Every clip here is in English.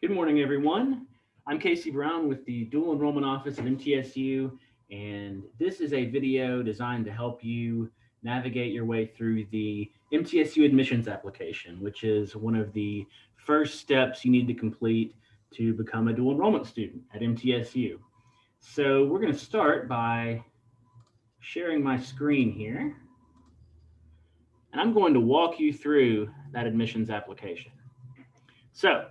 Good morning, everyone. I'm Casey Brown with the Dual Enrollment Office at MTSU, and this is a video designed to help you navigate your way through the MTSU admissions application, which is one of the first steps you need to complete to become a dual enrollment student at MTSU. So we're going to start by sharing my screen here, and I'm going to walk you through that admissions application. So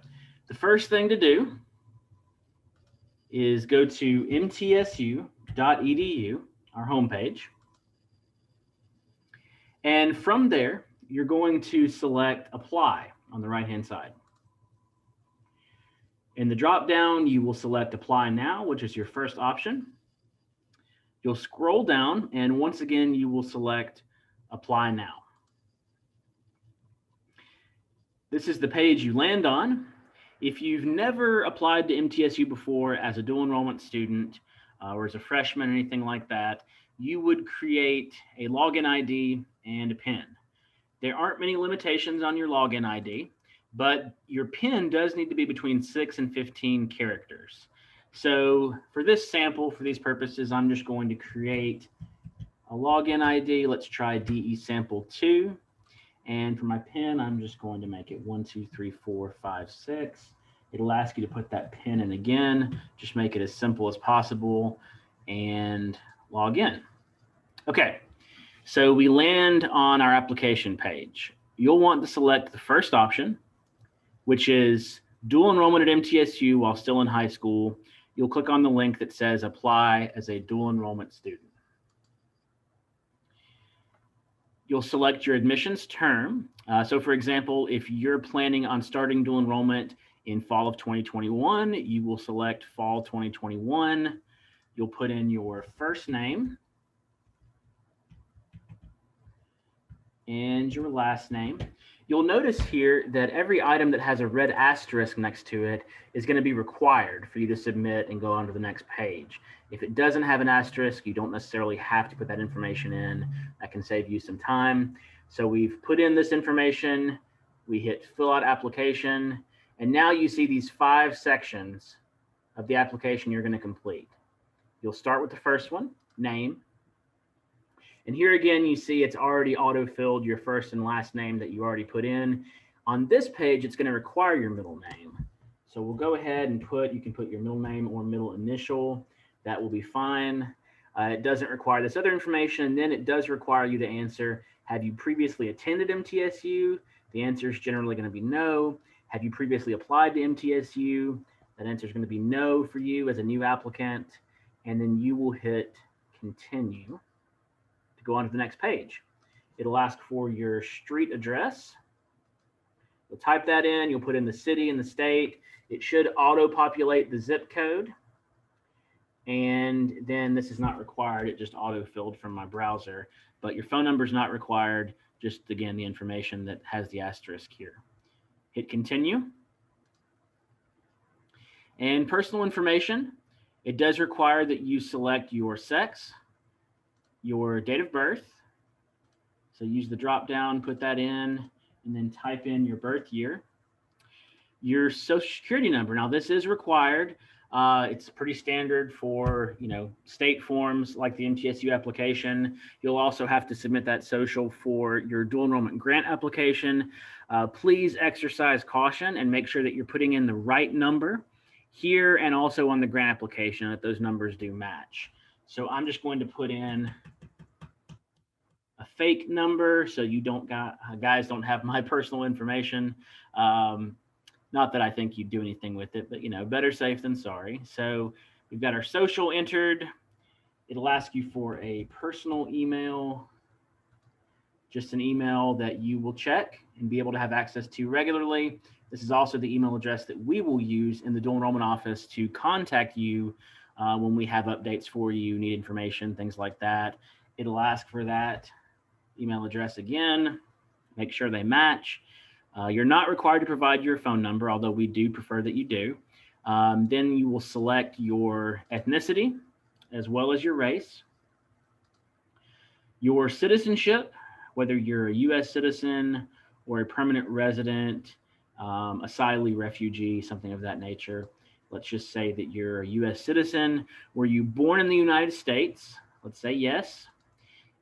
the first thing to do is go to mtsu.edu, our homepage. And from there, you're going to select Apply on the right-hand side. In the drop-down, you will select Apply Now, which is your first option. You'll scroll down, and once again, you will select Apply Now. This is the page you land on. If you've never applied to MTSU before as a dual enrollment student or as a freshman or anything like that, you would create a login ID and a PIN. There aren't many limitations on your login ID, but your PIN does need to be between 6 and 15 characters. So for this sample, for these purposes, I'm just going to create a login ID. Let's try DE sample 2. And for my PIN, I'm just going to make it 1, 2, 3, 4, 5, 6. It'll ask you to put that PIN in again. Just make it as simple as possible and log in. Okay, so we land on our application page. You'll want to select the first option, which is dual enrollment at MTSU while still in high school. You'll click on the link that says apply as a dual enrollment student. You'll select your admissions term. So for example, if you're planning on starting dual enrollment in fall of 2021, you will select fall 2021. You'll put in your first name and your last name. You'll notice here that every item that has a red asterisk next to it is going to be required for you to submit and go on to the next page. If it doesn't have an asterisk, you don't necessarily have to put that information in. That can save you some time. So we've put in this information, we hit fill out application, and now you see these 5 sections of the application you're going to complete. You'll start with the first one, name. And here again, you see it's already auto-filled your first and last name that you already put in. On this page, it's going to require your middle name. So we'll go ahead and you can put your middle name or middle initial. That will be fine. It doesn't require this other information. And then it does require you to answer, have you previously attended MTSU? The answer is generally going to be no. Have you previously applied to MTSU? That answer is going to be no for you as a new applicant. And then you will hit continue to go on to the next page. It'll ask for your street address. You'll type that in, you'll put in the city and the state. It should auto-populate the zip code. And then this is not required, it just auto-filled from my browser. But your phone number is not required, just again, the information that has the asterisk here. Hit continue. And personal information, it does require that you select your sex, your date of birth. So use the drop down, put that in, and then type in your birth year. Your social security number. Now this is required. It's pretty standard for state forms like the MTSU application. You'll also have to submit that social for your dual enrollment grant application. Please exercise caution and make sure that you're putting in the right number here and also on the grant application, that those numbers do match. So I'm just going to put in a fake number so you guys don't have my personal information. Not that I think you'd do anything with it, but better safe than sorry. So we've got our social entered. It'll ask you for a personal email, just an email that you will check and be able to have access to regularly. This is also the email address that we will use in the dual enrollment office to contact you when we have updates for you, need information, things like that. It'll ask for that email address again, make sure they match. You're not required to provide your phone number, although we do prefer that you do. Then you will select your ethnicity as well as your race. Your citizenship, whether you're a U.S. citizen or a permanent resident, asylee, refugee, something of that nature. Let's just say that you're a U.S. citizen. Were you born in the United States? Let's say yes.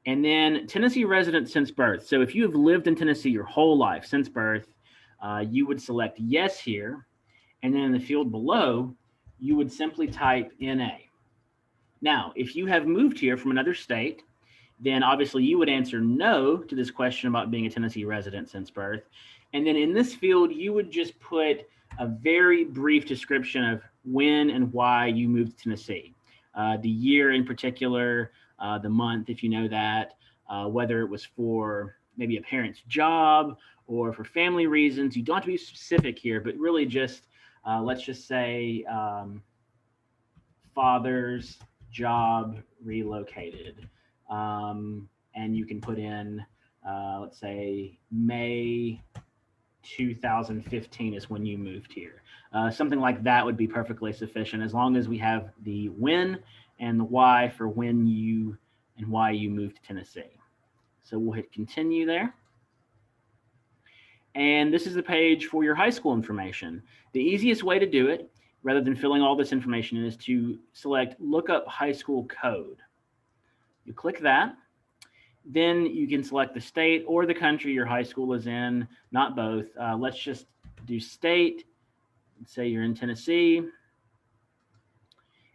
And then Tennessee resident since birth. So if you have lived in Tennessee your whole life since birth, you would select yes here. And then in the field below, you would simply type NA. Now, if you have moved here from another state, then obviously you would answer no to this question about being a Tennessee resident since birth. And then in this field, you would just put a very brief description of when and why you moved to Tennessee. The year in particular, the month, if you know that, whether it was for maybe a parent's job or for family reasons. You don't have to be specific here, but really just, let's just say father's job relocated. And you can put in, let's say May 2015 is when you moved here. Something like that would be perfectly sufficient as long as we have the when and the why for when you and why you moved to Tennessee. So we'll hit continue there. And this is the page for your high school information. The easiest way to do it, rather than filling all this information in, is to select look up high school code. You click that. Then you can select the state or the country your high school is in, not both. Let's just do state. Let's say you're in Tennessee.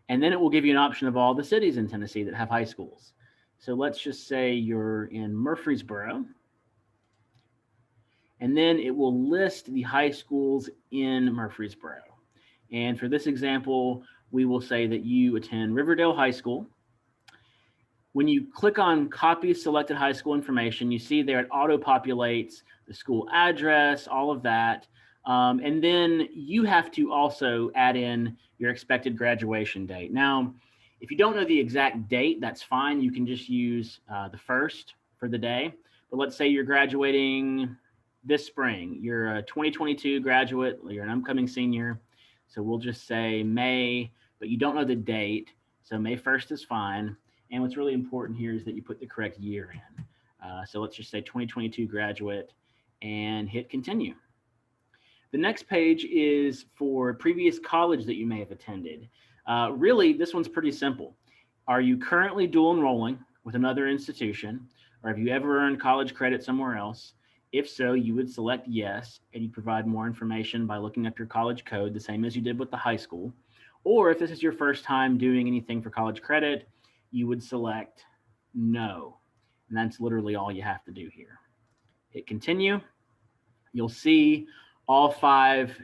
And then it will give you an option of all the cities in Tennessee that have high schools. So let's just say you're in Murfreesboro. And then it will list the high schools in Murfreesboro. And for this example, we will say that you attend Riverdale High School. When you click on copy selected high school information, you see there it auto-populates the school address, all of that. And then you have to also add in your expected graduation date. Now, if you don't know the exact date, that's fine. You can just use the first for the day. But let's say you're graduating this spring. You're a 2022 graduate. You're an upcoming senior. So we'll just say May, but you don't know the date. So May 1st is fine. And what's really important here is that you put the correct year in. So let's just say 2022 graduate and hit continue. The next page is for previous college that you may have attended. Really, this one's pretty simple. Are you currently dual enrolling with another institution, or have you ever earned college credit somewhere else? If so, you would select yes, and you provide more information by looking up your college code, the same as you did with the high school. Or if this is your first time doing anything for college credit, you would select no. And that's literally all you have to do here. Hit continue. You'll see all 5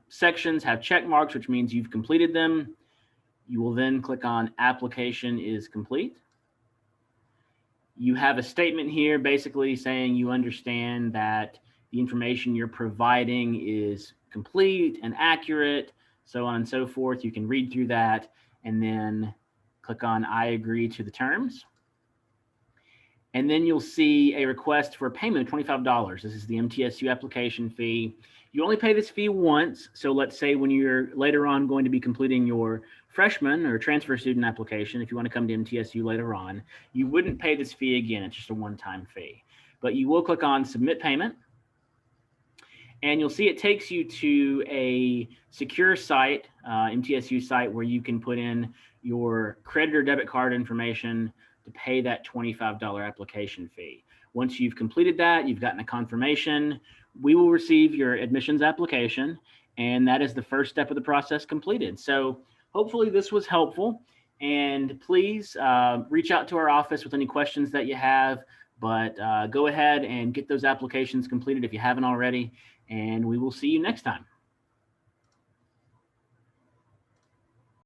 sections have check marks, which means you've completed them. You will then click on application is complete. You have a statement here basically saying you understand that the information you're providing is complete and accurate, so on and so forth. You can read through that and then click on I agree to the terms. And then you'll see a request for payment of $25. This is the MTSU application fee. You only pay this fee once. So let's say when you're later on going to be completing your freshman or transfer student application, if you want to come to MTSU later on, you wouldn't pay this fee again. It's just a one-time fee. But you will click on submit payment. And you'll see it takes you to a secure site, MTSU site, where you can put in your credit or debit card information to pay that $25 application fee. Once you've completed that, you've gotten a confirmation, we will receive your admissions application, and that is the first step of the process completed. So hopefully this was helpful, and please reach out to our office with any questions that you have, but go ahead and get those applications completed if you haven't already, and we will see you next time.